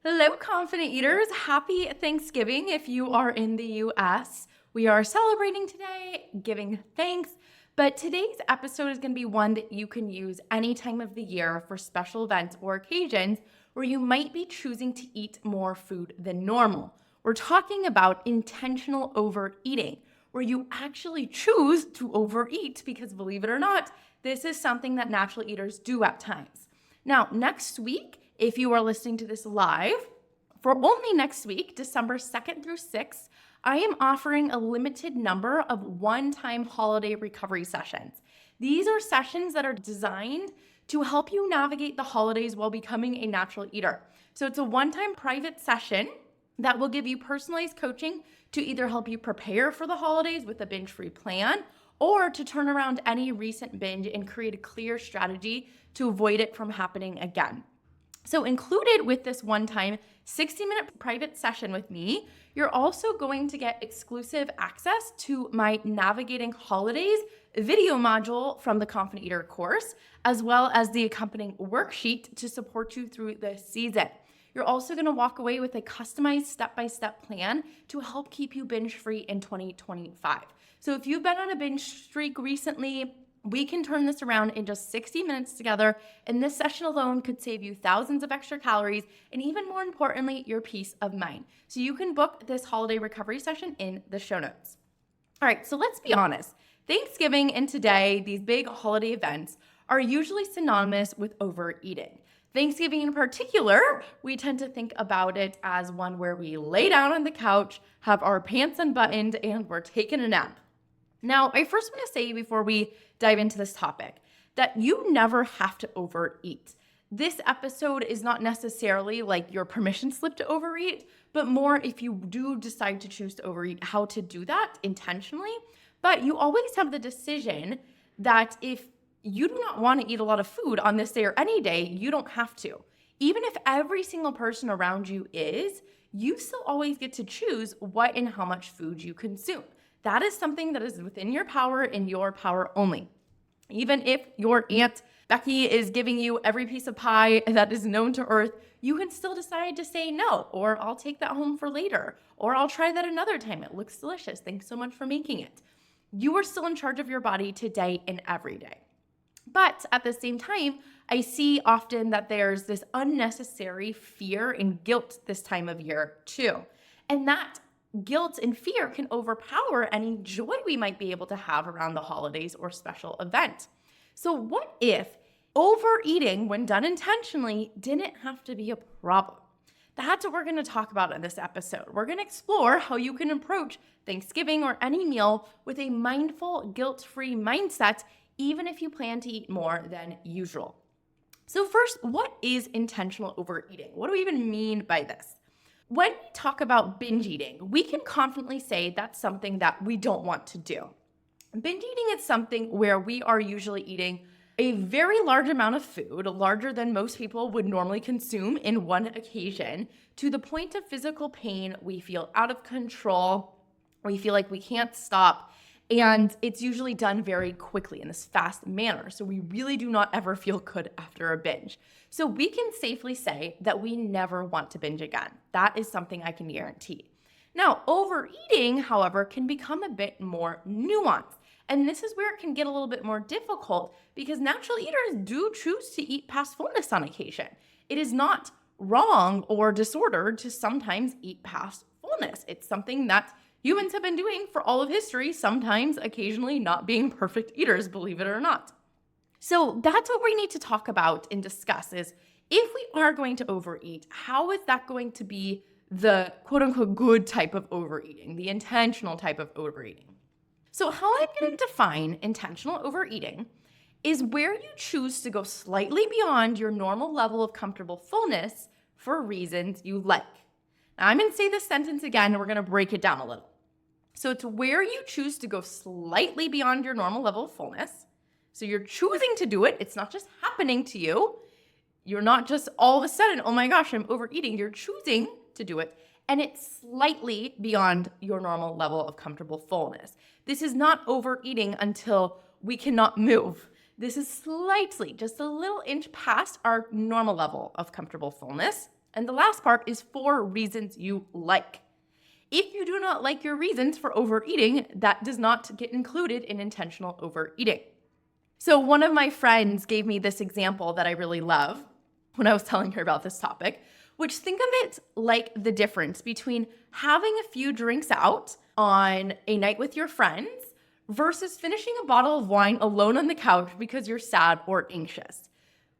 Hello, confident eaters. Happy Thanksgiving if you are in the US. We are celebrating today, giving thanks, but today's episode is going to be one that you can use any time of the year for special events or occasions where you might be choosing to eat more food than normal. We're talking about intentional overeating, where you actually choose to overeat because, believe it or not, this is something that natural eaters do at times. Now, next week, if you are listening to this live, for only next week, December 2nd through 6th, I am offering a limited number of one-time holiday recovery sessions. These are sessions that are designed to help you navigate the holidays while becoming a natural eater. So it's a one-time private session that will give you personalized coaching to either help you prepare for the holidays with a binge-free plan or to turn around any recent binge and create a clear strategy to avoid it from happening again. So included with this one-time 60-minute private session with me, you're also going to get exclusive access to my Navigating Holidays video module from the Confident Eater course, as well as the accompanying worksheet to support you through the season. You're also going to walk away with a customized step-by-step plan to help keep you binge-free in 2025. So if you've been on a binge streak recently, we can turn this around in just 60 minutes together, and this session alone could save you thousands of extra calories and, even more importantly, your peace of mind. So you can book this holiday recovery session in the show notes. All right, so let's be honest. Thanksgiving and today, these big holiday events, are usually synonymous with overeating. Thanksgiving in particular, we tend to think about it as one where we lay down on the couch, have our pants unbuttoned, and we're taking a nap. Now, I first want to say before we dive into this topic that you never have to overeat. This episode is not necessarily like your permission slip to overeat, but more if you do decide to choose to overeat, how to do that intentionally. But you always have the decision that if you do not want to eat a lot of food on this day or any day, you don't have to. Even if every single person around you is, you still always get to choose what and how much food you consume. That is something that is within your power and your power only. Even if your Aunt Becky is giving you every piece of pie that is known to earth, you can still decide to say no, or I'll take that home for later, or I'll try that another time. It looks delicious. Thanks so much for making it. You are still in charge of your body today and every day. But at the same time, I see often that there's this unnecessary fear and guilt this time of year too. And that guilt and fear can overpower any joy we might be able to have around the holidays or special event. So what if overeating, when done intentionally, didn't have to be a problem? That's what we're going to talk about in this episode. We're going to explore how you can approach Thanksgiving or any meal with a mindful, guilt-free mindset, even if you plan to eat more than usual. So first, what is intentional overeating? What do we even mean by this? When we talk about binge eating, we can confidently say that's something that we don't want to do. Binge eating is something where we are usually eating a very large amount of food, larger than most people would normally consume in one occasion, to the point of physical pain. We feel out of control. We feel like we can't stop. And it's usually done very quickly in this fast manner. So we really do not ever feel good after a binge. So we can safely say that we never want to binge again. That is something I can guarantee. Now, overeating, however, can become a bit more nuanced. And this is where it can get a little bit more difficult because natural eaters do choose to eat past fullness on occasion. It is not wrong or disordered to sometimes eat past fullness. It's something that humans have been doing for all of history, sometimes occasionally not being perfect eaters, believe it or not. So that's what we need to talk about and discuss is if we are going to overeat, how is that going to be the quote unquote good type of overeating, the intentional type of overeating? So how I'm going to define intentional overeating is where you choose to go slightly beyond your normal level of comfortable fullness for reasons you like. Now I'm going to say this sentence again and we're going to break it down a little. So it's where you choose to go slightly beyond your normal level of fullness. So you're choosing to do it. It's not just happening to you. You're not just all of a sudden, oh my gosh, I'm overeating. You're choosing to do it. And it's slightly beyond your normal level of comfortable fullness. This is not overeating until we cannot move. This is slightly, just a little inch past our normal level of comfortable fullness. And the last part is 4 reasons you like. If you do not like your reasons for overeating, that does not get included in intentional overeating. So one of my friends gave me this example that I really love when I was telling her about this topic, which think of it like the difference between having a few drinks out on a night with your friends versus finishing a bottle of wine alone on the couch because you're sad or anxious.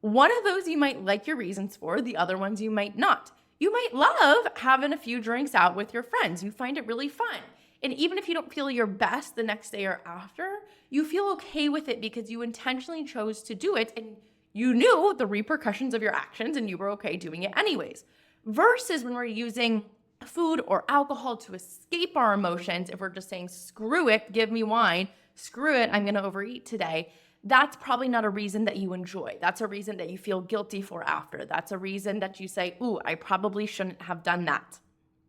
One of those you might like your reasons for, the other ones you might not. You might love having a few drinks out with your friends. You find it really fun. And even if you don't feel your best the next day or after, you feel okay with it because you intentionally chose to do it and you knew the repercussions of your actions and you were okay doing it anyways. Versus when we're using food or alcohol to escape our emotions, if we're just saying, screw it, give me wine, screw it, I'm going to overeat today, that's probably not a reason that you enjoy. That's a reason that you feel guilty for after. That's a reason that you say, ooh, I probably shouldn't have done that.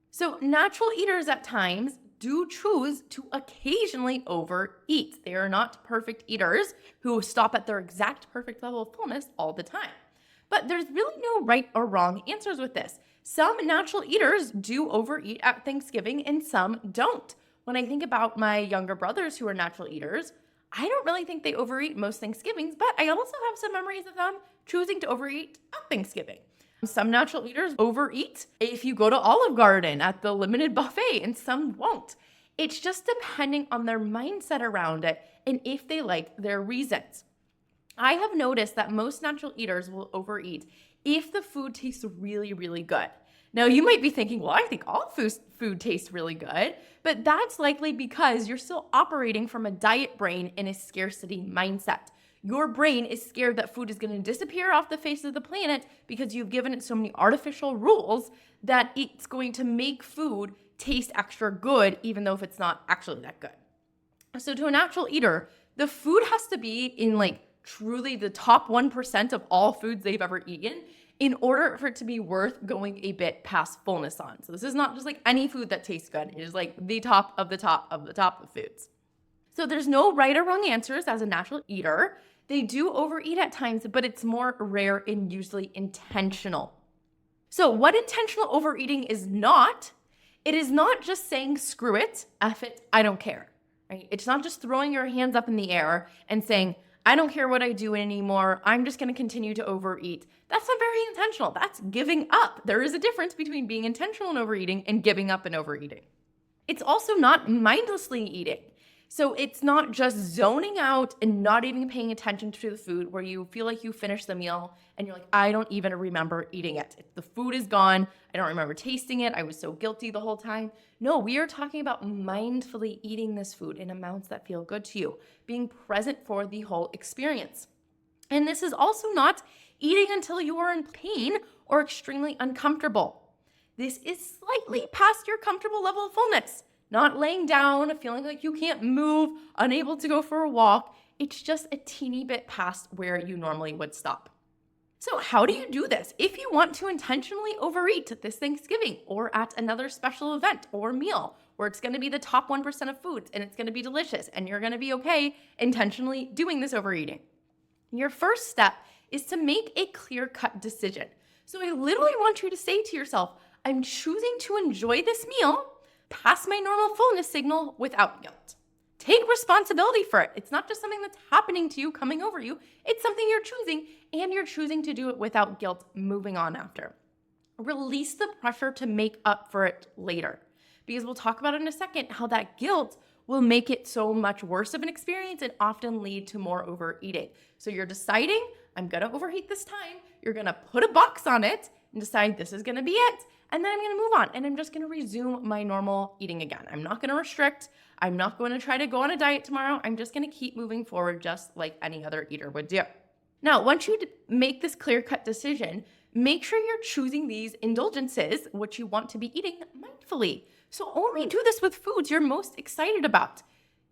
So natural eaters at times do choose to occasionally overeat. They are not perfect eaters who stop at their exact perfect level of fullness all the time. But there's really no right or wrong answers with this. Some natural eaters do overeat at Thanksgiving and some don't. When I think about my younger brothers who are natural eaters, I don't really think they overeat most Thanksgivings, but I also have some memories of them choosing to overeat at Thanksgiving. Some natural eaters overeat if you go to Olive Garden at the limited buffet, and some won't. It's just depending on their mindset around it and if they like their reasons. I have noticed that most natural eaters will overeat if the food tastes really, really good. Now, you might be thinking, well, I think all food tastes really good, but that's likely because you're still operating from a diet brain in a scarcity mindset. Your brain is scared that food is going to disappear off the face of the planet because you've given it so many artificial rules that it's going to make food taste extra good, even though if it's not actually that good. So to a natural eater, the food has to be in truly the top 1% of all foods they've ever eaten in order for it to be worth going a bit past fullness on. So this is not just any food that tastes good. It is the top of the top of the top of foods. So there's no right or wrong answers as a natural eater. They do overeat at times, but it's more rare and usually intentional. So what intentional overeating is not, it is not just saying, screw it, F it, I don't care, right? It's not just throwing your hands up in the air and saying, I don't care what I do anymore, I'm just going to continue to overeat. That's not very intentional. That's giving up. There is a difference between being intentional in overeating and giving up in overeating. It's also not mindlessly eating. So it's not just zoning out and not even paying attention to the food where you feel like you finished the meal and you're like, I don't even remember eating it. The food is gone. I don't remember tasting it. I was so guilty the whole time. No, we are talking about mindfully eating this food in amounts that feel good to you, being present for the whole experience. And this is also not eating until you are in pain or extremely uncomfortable. This is slightly past your comfortable level of fullness. Not laying down, feeling like you can't move, unable to go for a walk. It's just a teeny bit past where you normally would stop. So how do you do this? If you want to intentionally overeat this Thanksgiving or at another special event or meal where it's going to be the top 1% of foods and it's going to be delicious and you're going to be okay intentionally doing this overeating, your first step is to make a clear-cut decision. So I literally want you to say to yourself, I'm choosing to enjoy this meal past my normal fullness signal without guilt. Take responsibility for it. It's not just something that's happening to you, coming over you. It's something you're choosing, and you're choosing to do it without guilt moving on after. Release the pressure to make up for it later, because we'll talk about in a second how that guilt will make it so much worse of an experience and often lead to more overeating. So you're deciding, I'm going to overeat this time. You're going to put a box on it and decide this is going to be it. And then I'm going to move on and I'm just going to resume my normal eating again. I'm not going to restrict. I'm not going to try to go on a diet tomorrow. I'm just going to keep moving forward just like any other eater would do. Now, once you make this clear-cut decision, make sure you're choosing these indulgences, which you want to be eating, mindfully. So only do this with foods you're most excited about.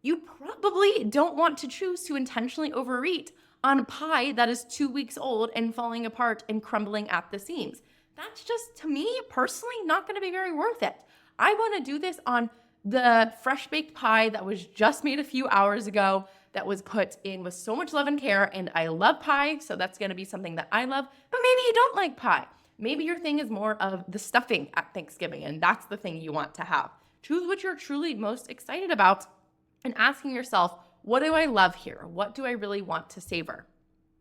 You probably don't want to choose to intentionally overeat on a pie that is 2 weeks old and falling apart and crumbling at the seams. That's just, to me, personally, not going to be very worth it. I want to do this on the fresh baked pie that was just made a few hours ago that was put in with so much love and care. And I love pie, so that's going to be something that I love. But maybe you don't like pie. Maybe your thing is more of the stuffing at Thanksgiving, and that's the thing you want to have. Choose what you're truly most excited about and asking yourself, what do I love here? What do I really want to savor?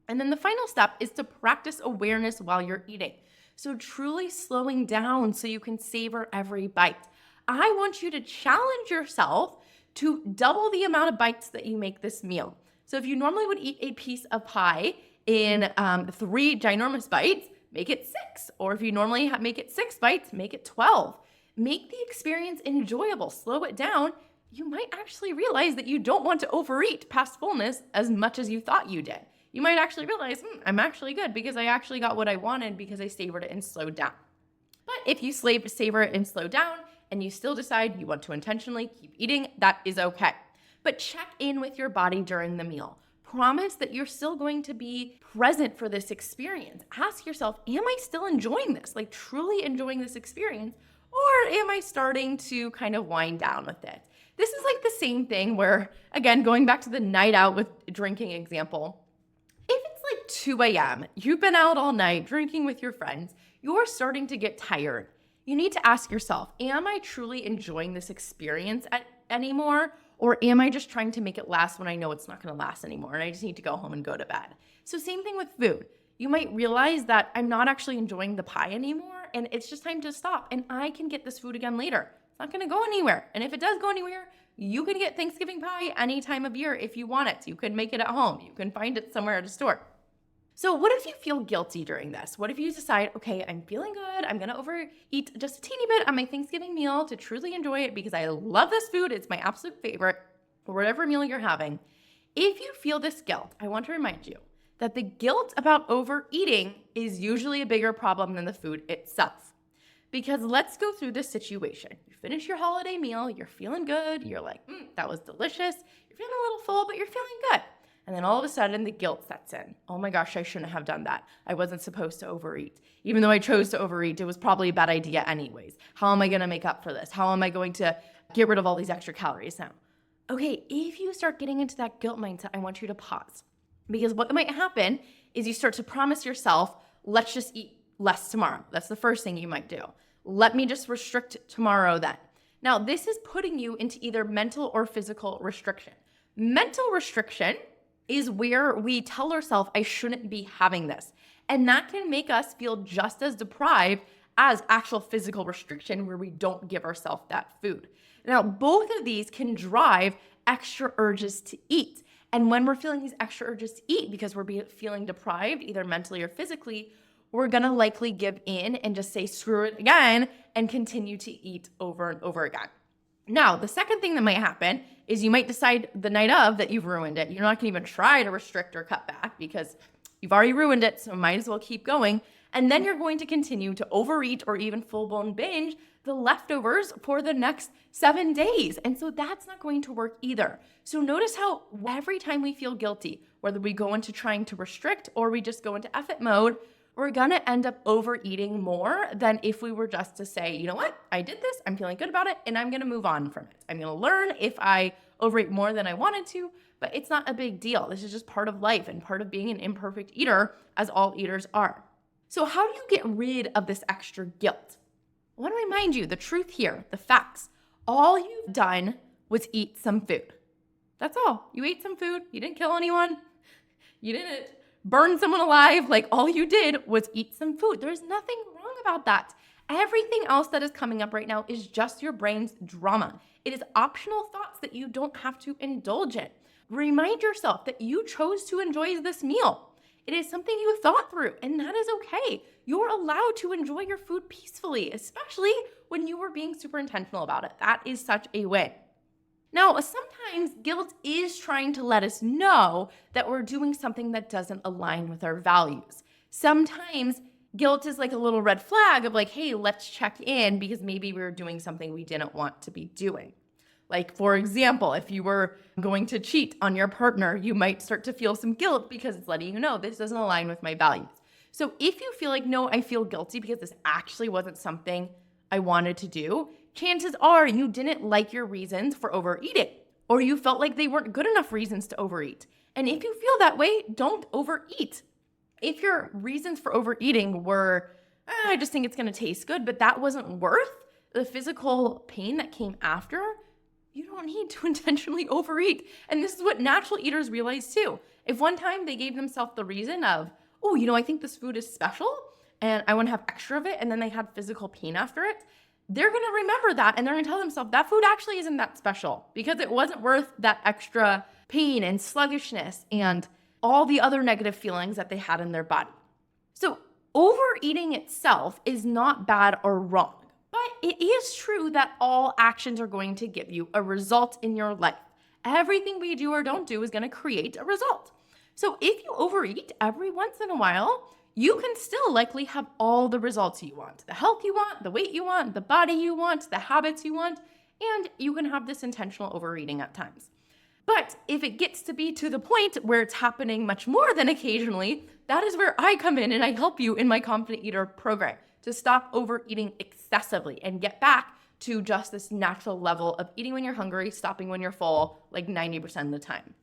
And then the final step is to practice awareness while you're eating. So truly slowing down so you can savor every bite. I want you to challenge yourself to double the amount of bites that you make this meal. So if you normally would eat a piece of pie in 3 ginormous bites, make it 6. Or if you normally make it 6 bites, make it 12. Make the experience enjoyable. Slow it down. You might actually realize that you don't want to overeat past fullness as much as you thought you did. You might actually realize, I'm actually good because I actually got what I wanted because I savored it and slowed down. But if you savor it and slow down and you still decide you want to intentionally keep eating, that is okay. But check in with your body during the meal. Promise that you're still going to be present for this experience. Ask yourself, am I still enjoying this? Like truly enjoying this experience? Or am I starting to kind of wind down with it? This is like the same thing where, again, going back to the night out with drinking example, if it's like 2 a.m., you've been out all night drinking with your friends, you're starting to get tired. You need to ask yourself, am I truly enjoying this experience anymore? Or am I just trying to make it last when I know it's not going to last anymore and I just need to go home and go to bed? So same thing with food. You might realize that I'm not actually enjoying the pie anymore and it's just time to stop and I can get this food again later. It's not going to go anywhere. And if it does go anywhere, you can get Thanksgiving pie any time of year if you want it. You can make it at home. You can find it somewhere at a store. So what if you feel guilty during this? What if you decide, okay, I'm feeling good. I'm going to overeat just a teeny bit on my Thanksgiving meal to truly enjoy it because I love this food. It's my absolute favorite for whatever meal you're having. If you feel this guilt, I want to remind you that the guilt about overeating is usually a bigger problem than the food itself. Because let's go through this situation. You finish your holiday meal, you're feeling good, you're like, that was delicious. You're feeling a little full, but you're feeling good. And then all of a sudden the guilt sets in. Oh my gosh, I shouldn't have done that. I wasn't supposed to overeat. Even though I chose to overeat, it was probably a bad idea anyways. How am I gonna make up for this? How am I going to get rid of all these extra calories now? Okay, if you start getting into that guilt mindset, I want you to pause. Because what might happen is you start to promise yourself, let's just eat less tomorrow. That's the first thing you might do. Let me just restrict tomorrow then. Now, this is putting you into either mental or physical restriction. Mental restriction is where we tell ourselves, I shouldn't be having this. And that can make us feel just as deprived as actual physical restriction where we don't give ourselves that food. Now, both of these can drive extra urges to eat. And when we're feeling these extra urges to eat because we're feeling deprived, either mentally or physically, we're going to likely give in and just say, screw it again, and continue to eat over and over again. Now, the second thing that might happen is you might decide the night of that you've ruined it. You're not going to even try to restrict or cut back because you've already ruined it, so might as well keep going. And then you're going to continue to overeat or even full-blown binge the leftovers for the next 7 days. And so that's not going to work either. So notice how every time we feel guilty, whether we go into trying to restrict or we just go into effort mode, we're going to end up overeating more than if we were just to say, you know what, I did this, I'm feeling good about it, and I'm going to move on from it. I'm going to learn if I overeat more than I wanted to, but it's not a big deal. This is just part of life and part of being an imperfect eater, as all eaters are. So how do you get rid of this extra guilt? I want to remind you the truth here, the facts. All you've done was eat some food. That's all. You ate some food. You didn't kill anyone. You didn't burn someone alive. Like all you did was eat some food. There's nothing wrong about that. Everything else that is coming up right now is just your brain's drama. It is optional thoughts that you don't have to indulge in. Remind yourself that you chose to enjoy this meal. It is something you thought through, and that is okay. You're allowed to enjoy your food peacefully, especially when you were being super intentional about it. That is such a win. Now, sometimes guilt is trying to let us know that we're doing something that doesn't align with our values. Sometimes guilt is like a little red flag of like, hey, let's check in because maybe we were doing something we didn't want to be doing. Like, for example, if you were going to cheat on your partner, you might start to feel some guilt because it's letting you know this doesn't align with my values. So if you feel like, no, I feel guilty because this actually wasn't something I wanted to do, chances are you didn't like your reasons for overeating, or you felt like they weren't good enough reasons to overeat. And if you feel that way, don't overeat. If your reasons for overeating were I just think it's going to taste good, but that wasn't worth the physical pain that came after, you don't need to intentionally overeat. And this is what natural eaters realize too. If one time they gave themselves the reason of, oh, I think this food is special and I want to have extra of it, and then they had physical pain after it, they're going to remember that and they're going to tell themselves that food actually isn't that special because it wasn't worth that extra pain and sluggishness and all the other negative feelings that they had in their body. So overeating itself is not bad or wrong. But it is true that all actions are going to give you a result in your life. Everything we do or don't do is going to create a result. So if you overeat every once in a while, you can still likely have all the results you want. The health you want, the weight you want, the body you want, the habits you want, and you can have this intentional overeating at times. But if it gets to be to the point where it's happening much more than occasionally, that is where I come in and I help you in my Confident Eater program to stop overeating excessively and get back to just this natural level of eating when you're hungry, stopping when you're full, like 90% of the time.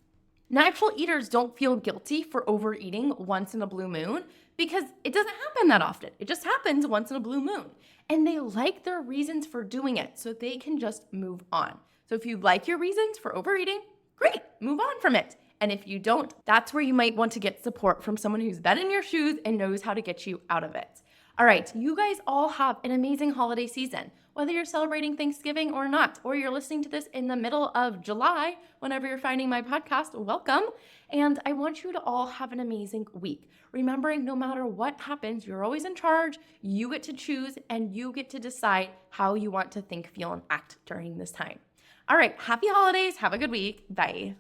Natural eaters don't feel guilty for overeating once in a blue moon because it doesn't happen that often. It just happens once in a blue moon. And they like their reasons for doing it so they can just move on. So if you like your reasons for overeating, great, move on from it. And if you don't, that's where you might want to get support from someone who's been in your shoes and knows how to get you out of it. All right, you guys all have an amazing holiday season. Whether you're celebrating Thanksgiving or not, or you're listening to this in the middle of July, whenever you're finding my podcast, welcome. And I want you to all have an amazing week. Remembering no matter what happens, you're always in charge, you get to choose, and you get to decide how you want to think, feel, and act during this time. All right, happy holidays. Have a good week. Bye.